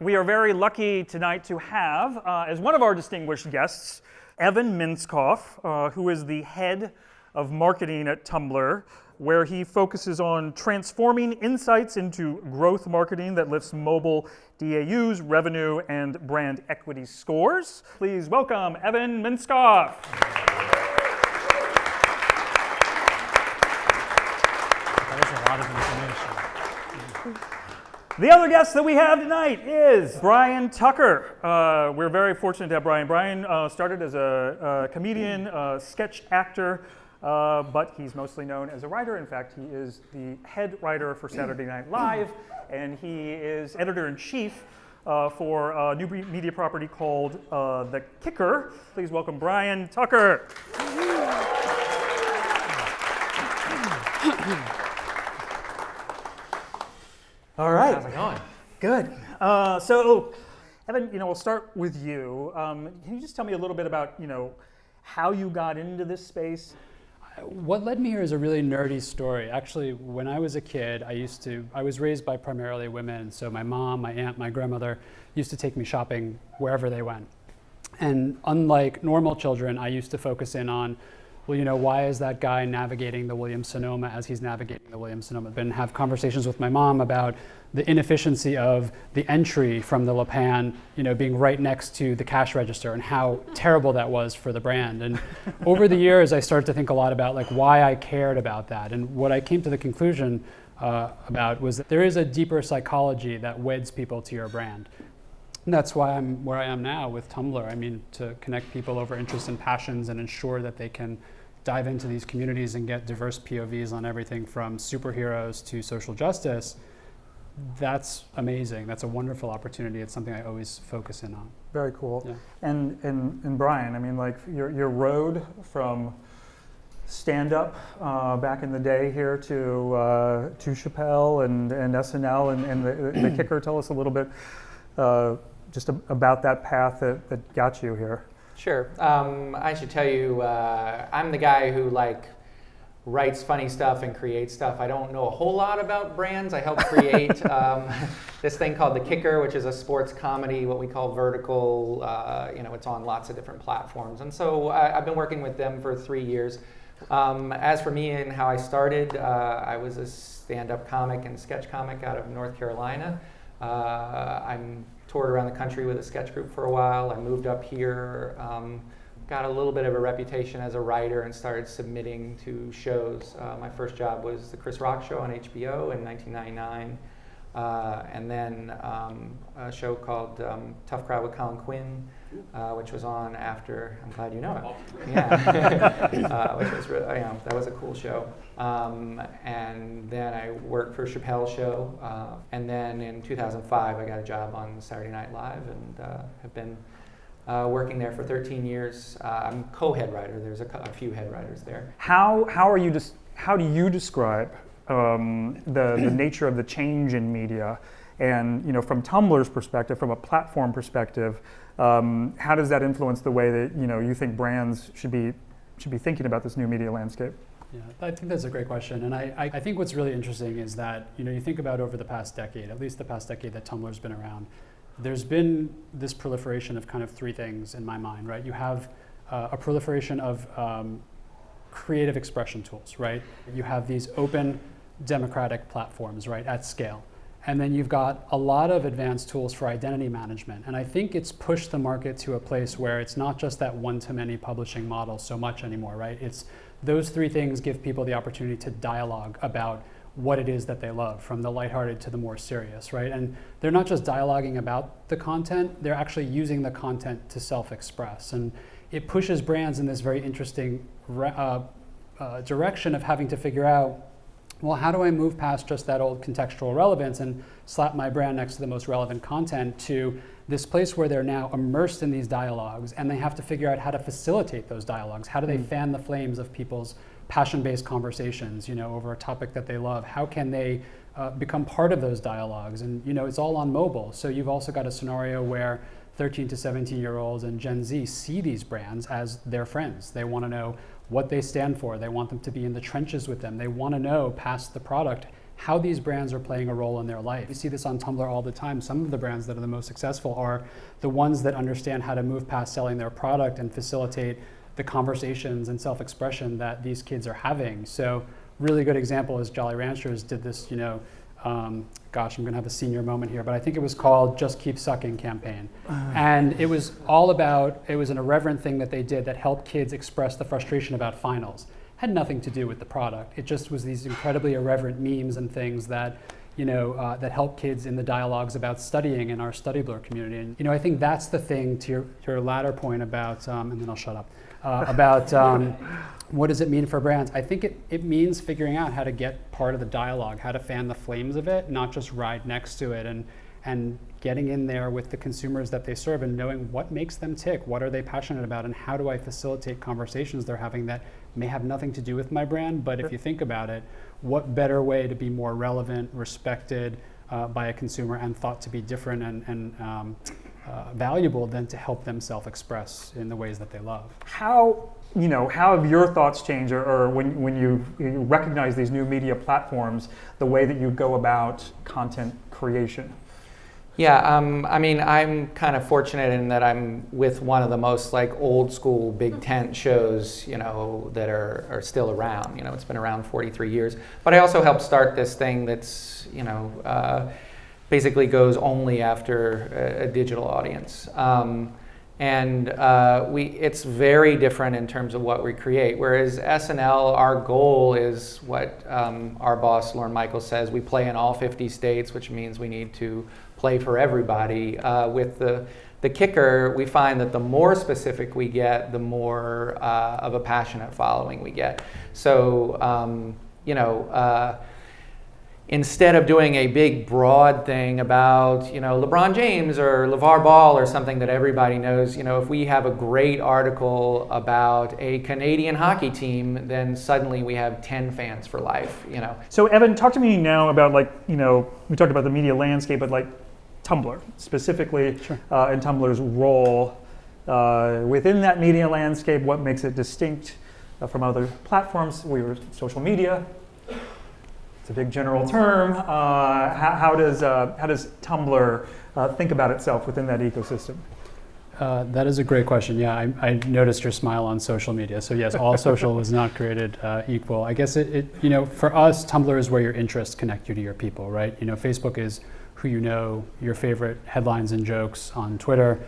We are very lucky tonight to have, as one of our distinguished guests, Evan Minskoff, who is the head of marketing at Tumblr, where he focuses on transforming insights into growth marketing that lifts mobile DAUs, revenue, and brand equity scores. Please welcome Evan Minskoff. That is a lot of information. The other guest that we have tonight is Bryan Tucker. We're very fortunate to have Bryan. Bryan started as a comedian, sketch actor, but he's mostly known as a writer. In fact, he is the head writer for Saturday Night Live, and he is editor-in-chief for a new media property called The Kicker. Please welcome Bryan Tucker. All right. How's it going? Good. So, Evan, we'll start with you. Can you just tell me a little bit about, how you got into this space? What led me here is a really nerdy story. Actually, when I was a kid, I was raised by primarily women. So my mom, my aunt, my grandmother used to take me shopping wherever they went. And unlike normal children, I used to focus in on, why is that guy navigating the Williams-Sonoma as he's navigating the Williams-Sonoma? Then have conversations with my mom about the inefficiency of the entry from the Le Pan, being right next to the cash register and how terrible that was for the brand. And over the years, I started to think a lot about why I cared about that. And what I came to the conclusion about was that there is a deeper psychology that weds people to your brand. And that's why I'm where I am now with Tumblr. To connect people over interests and passions and ensure that they can dive into these communities and get diverse POVs on everything from superheroes to social justice. That's amazing. That's a wonderful opportunity. It's something I always focus in on. Very cool. Yeah. And Bryan, your road from stand-up back in the day here to Chappelle and SNL and the Kicker. Tell us a little bit just about that path that got you here. Sure. I should tell you, I'm the guy who writes funny stuff and creates stuff. I don't know a whole lot about brands. I help create this thing called The Kicker, which is a sports comedy, what we call vertical. It's on lots of different platforms. And so I've been working with them for 3 years. As for me and how I started, I was a stand-up comic and sketch comic out of North Carolina. I'm toured around the country with a sketch group for a while. I moved up here, got a little bit of a reputation as a writer and started submitting to shows. My first job was the Chris Rock Show on HBO in 1999. And then a show called Tough Crowd with Colin Quinn, which was on after, I'm glad you know it. Yeah, which was really, that was a cool show. And then I worked for Chappelle's show. And then in 2005, I got a job on Saturday Night Live and have been working there for 13 years. I'm co-head writer. There's a few head writers there. How do you describe the nature of the change in media, and from Tumblr's perspective, from a platform perspective, how does that influence the way that you think brands should be thinking about this new media landscape? Yeah, I think that's a great question, and I think what's really interesting is that you think about over the past decade, at least the past decade that Tumblr's been around, there's been this proliferation of kind of three things in my mind, right? You have a proliferation of creative expression tools, right? You have these open democratic platforms, right, at scale. And then you've got a lot of advanced tools for identity management. And I think it's pushed the market to a place where it's not just that one-to-many publishing model so much anymore, right? It's those three things give people the opportunity to dialogue about what it is that they love, from the lighthearted to the more serious, right? And they're not just dialoguing about the content, they're actually using the content to self-express. And it pushes brands in this very interesting direction of having to figure out, well, how do I move past just that old contextual relevance and slap my brand next to the most relevant content to this place where they're now immersed in these dialogues, and they have to figure out how to facilitate those dialogues. How do they fan the flames of people's passion-based conversations, over a topic that they love? How can they become part of those dialogues? And it's all on mobile. So you've also got a scenario where 13 to 17-year-olds and Gen Z see these brands as their friends. They want to know what they stand for. They want them to be in the trenches with them. They want to know, past the product, how these brands are playing a role in their life. You see this on Tumblr all the time. Some of the brands that are the most successful are the ones that understand how to move past selling their product and facilitate the conversations and self-expression that these kids are having. So really good example is Jolly Ranchers did this, gosh, I'm gonna have a senior moment here, but I think it was called Just Keep Sucking campaign. And it was all about, it was an irreverent thing that they did that helped kids express the frustration about finals. Had nothing to do with the product. It just was these incredibly irreverent memes and things that, that help kids in the dialogues about studying in our Study Blur community. And I think that's the thing to your latter point about, and then I'll shut up, about what does it mean for brands? I think it means figuring out how to get part of the dialogue, how to fan the flames of it, not just ride next to it, and getting in there with the consumers that they serve and knowing what makes them tick, what are they passionate about, and how do I facilitate conversations they're having that may have nothing to do with my brand, but if you think about it, what better way to be more relevant, respected by a consumer, and thought to be different and valuable than to help them self-express in the ways that they love. How have your thoughts changed, or when you recognize these new media platforms, the way that you go about content creation? Yeah, I'm kind of fortunate in that I'm with one of the most old school big tent shows, that are still around. It's been around 43 years. But I also helped start this thing that's, basically goes only after a digital audience. It's very different in terms of what we create. Whereas SNL, our goal is what our boss, Lorne Michaels, says. We play in all 50 states, which means we need to play for everybody. With the kicker, we find that the more specific we get, the more of a passionate following we get. So, instead of doing a big broad thing about LeBron James or LeVar Ball or something that everybody knows, if we have a great article about a Canadian hockey team, then suddenly we have 10 fans for life. So Evan, talk to me now about we talked about the media landscape, but Tumblr specifically, Sure. And Tumblr's role within that media landscape. What makes it distinct from other platforms? We were social media. It's a big general term. How does Tumblr think about itself within that ecosystem? That is a great question. Yeah, I noticed your smile on social media. So yes, all social was not created equal. I guess for us, Tumblr is where your interests connect you to your people, right? Facebook is who your favorite headlines and jokes on Twitter,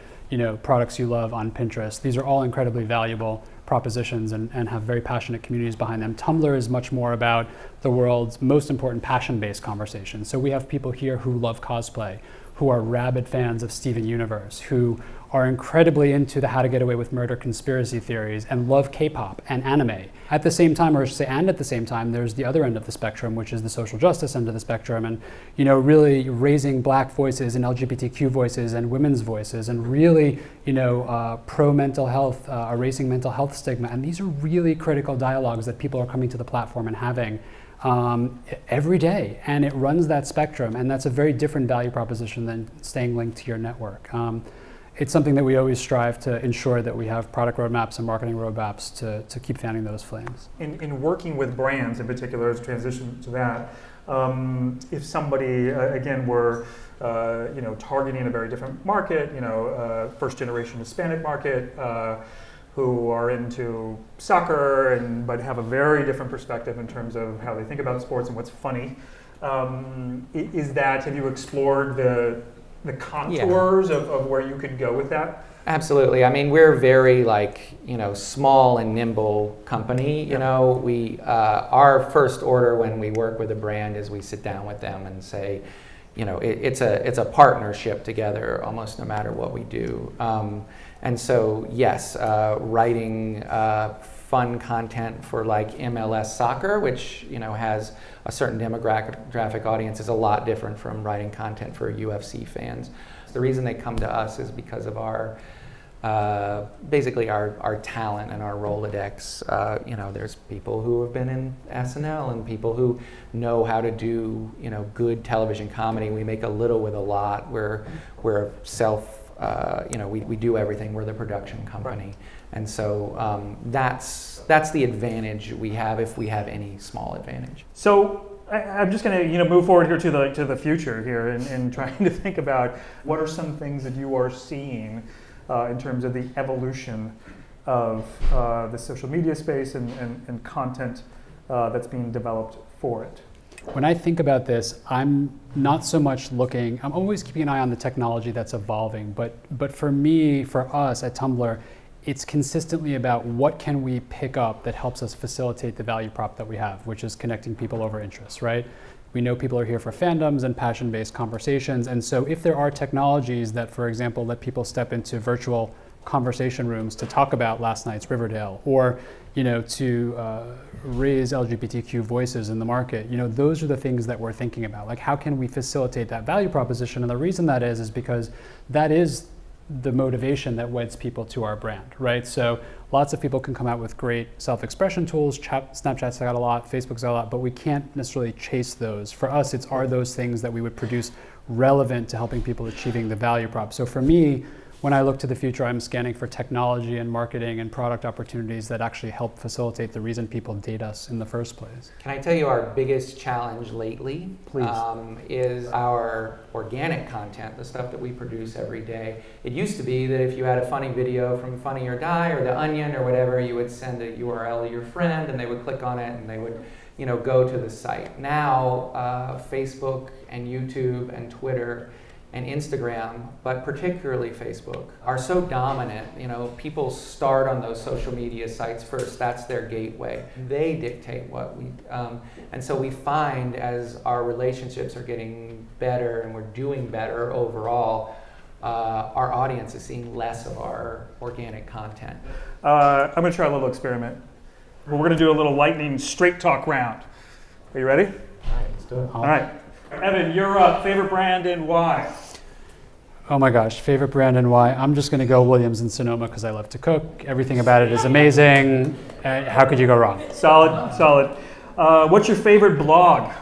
products you love on Pinterest. These are all incredibly valuable propositions and have very passionate communities behind them. Tumblr is much more about the world's most important passion-based conversations. So we have people here who love cosplay, who are rabid fans of Steven Universe, who are incredibly into the How to Get Away with Murder conspiracy theories and love K-pop and anime. At the same time, there's the other end of the spectrum, which is the social justice end of the spectrum, and really raising Black voices and LGBTQ voices and women's voices, and really pro mental health, erasing mental health stigma. And these are really critical dialogues that people are coming to the platform and having every day, and it runs that spectrum, and that's a very different value proposition than staying linked to your network. It's something that we always strive to ensure that we have product roadmaps and marketing roadmaps to keep fanning those flames. In working with brands in particular, as a transition to that, if somebody, again, were targeting a very different market, first generation Hispanic market, who are into soccer but have a very different perspective in terms of how they think about sports and what's funny, have you explored the contours of where you could go with that? Absolutely. We're very small and nimble company. We our first order when we work with a brand is we sit down with them and say, it's a partnership together almost no matter what we do. And so yes, writing fun content for MLS soccer, which has a certain demographic audience, is a lot different from writing content for UFC fans. The reason they come to us is because of our basically our talent and our Rolodex. There's people who have been in SNL and people who know how to do, good television comedy. We make a little with a lot. We're we do everything. We're the production company. Right. And so that's the advantage we have, if we have any small advantage. So I'm just going to move forward here to the future here and trying to think about what are some things that you are seeing in terms of the evolution of the social media space and content that's being developed for it. When I think about this, I'm not so much looking, I'm always keeping an eye on the technology that's evolving, but for me, for us at Tumblr, it's consistently about what can we pick up that helps us facilitate the value prop that we have, which is connecting people over interests, right? We know people are here for fandoms and passion-based conversations, and so if there are technologies that, for example, let people step into virtual conversation rooms to talk about last night's Riverdale, or to raise LGBTQ voices in the market, those are the things that we're thinking about. Like, how can we facilitate that value proposition? And the reason that is because that is the motivation that weds people to our brand, right? So lots of people can come out with great self-expression tools. Snapchat's got a lot, Facebook's got a lot, but we can't necessarily chase those. For us, are those things that we would produce relevant to helping people achieving the value prop. So for me, when I look to the future, I'm scanning for technology and marketing and product opportunities that actually help facilitate the reason people date us in the first place. Can I tell you our biggest challenge lately? Please. Is our organic content, the stuff that we produce every day. It used to be that if you had a funny video from Funny or Die or The Onion or whatever, you would send a URL to your friend and they would click on it and they would go to the site. Now, Facebook and YouTube and Twitter and Instagram, but particularly Facebook, are so dominant. People start on those social media sites first. That's their gateway. They dictate what we, and so we find as our relationships are getting better and we're doing better overall, our audience is seeing less of our organic content. I'm going to try a little experiment. We're going to do a little lightning straight talk round. Are you ready? All right, let's do it. All right. Evan, you're up. Favorite brand and why? Oh my gosh, favorite brand and why? I'm just gonna go Williams and Sonoma because I love to cook. Everything about it is amazing. How could you go wrong? Solid. What's your favorite blog?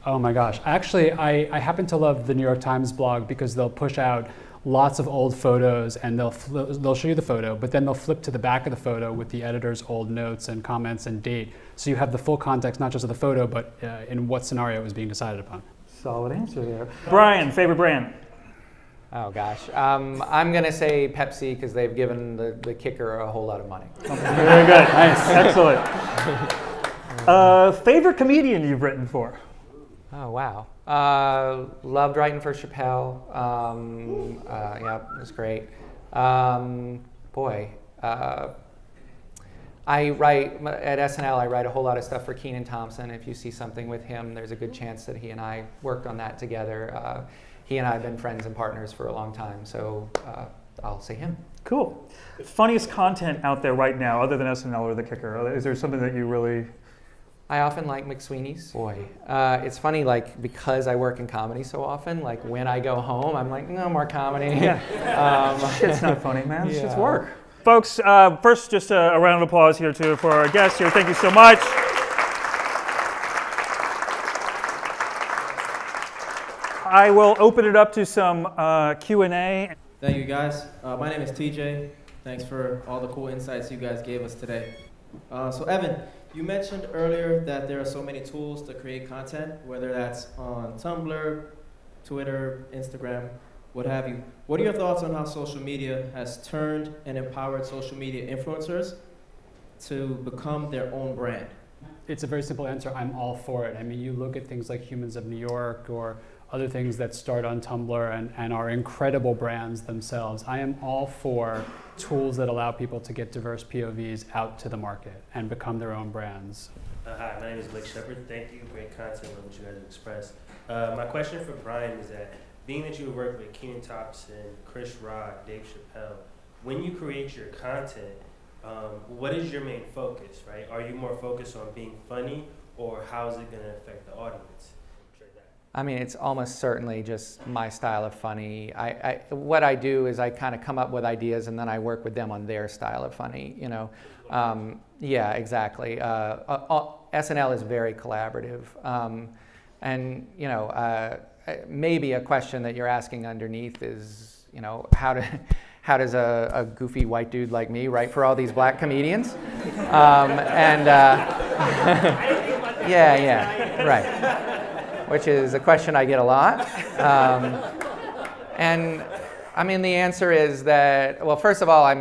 Oh my gosh. Actually, I happen to love the New York Times blog because they'll push out lots of old photos and they'll show you the photo, but then they'll flip to the back of the photo with the editor's old notes and comments and date. So you have the full context, not just of the photo, but in what scenario it was being decided upon. Solid answer there. Brian, favorite brand? Oh gosh, I'm gonna say Pepsi because they've given the kicker a whole lot of money. Very good. Nice. Excellent. Favorite comedian you've written for? Oh wow. Loved writing for Chappelle. Yeah, it was great. I write at SNL. I write a whole lot of stuff for Kenan Thompson. If you see something with him, there's a good chance that he and I worked on that together. He and I have been friends and partners for a long time, so I'll say him. Cool. Funniest content out there right now, other than SNL or The Kicker? Is there something that you really... I often like McSweeney's. It's funny, because I work in comedy so often, when I go home, I'm like, no more comedy. Yeah. Shit's not funny, man. It's just Yeah. work. Folks, first, just a round of applause here, too, for our guests here. Thank you so much. I will open it up to some Q&A. Thank you, guys. My name is TJ. Thanks for all the cool insights you guys gave us today. So Evan, you mentioned earlier that there are so many tools to create content, whether that's on Tumblr, Twitter, Instagram, what have you. What are your thoughts on how social media has turned and empowered social media influencers to become their own brand? It's a very simple answer. I'm all for it. I mean, you look at things like Humans of New York or other things that start on Tumblr and are incredible brands themselves. I am all for tools that allow people to get diverse POVs out to the market and become their own brands. Hi, my name is Blake Shepard. Thank you. Great content on what you guys have expressed. My question for Brian is that being that you work with Kenan Thompson, Chris Rock, Dave Chappelle, when you create your content, what is your main focus, right? Are you more focused on being funny, or how is it going to affect the audience? I mean, it's almost certainly just my style of funny. What I do is I kind of come up with ideas and then I work with them on their style of funny, you know. Yeah, exactly. SNL is very collaborative. And, you know, maybe a question that you're asking underneath is, you know, how does a goofy white dude like me write for all these black comedians? Yeah, right. Which is a question I get a lot. And I mean, the answer is that, well, first of all,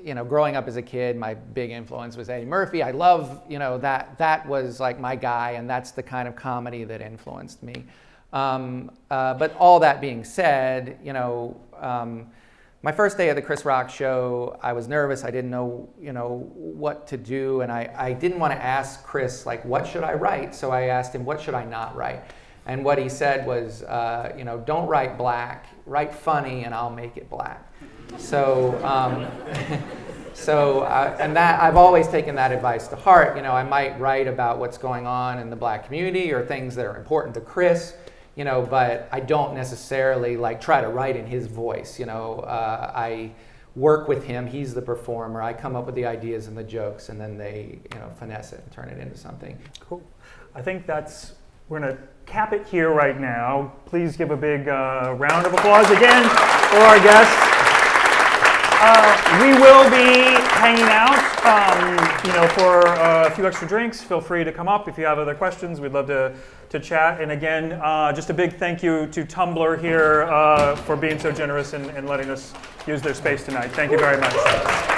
you know, growing up as a kid, my big influence was Eddie Murphy. I love, you know, that was like my guy, and that's the kind of comedy that influenced me. But all that being said, you know, my first day of the Chris Rock show, I was nervous. I didn't know, you know, what to do, and I didn't want to ask Chris, like, what should I write? So I asked him, what should I not write? And what he said was, you know, don't write black, write funny, and I'll make it black. So, and that I've always taken that advice to heart. You know, I might write about what's going on in the black community or things that are important to Chris, you know, but I don't necessarily like try to write in his voice. You know, I work with him. He's the performer. I come up with the ideas and the jokes, and then they, you know, finesse it and turn it into something. Cool. I think we're going to cap it here right now. Please give a big round of applause again for our guests. We will be hanging out, you know, for a few extra drinks. Feel free to come up if you have other questions. We'd love to chat. And again, just a big thank you to Tumblr here for being so generous and letting us use their space tonight. Thank you very much.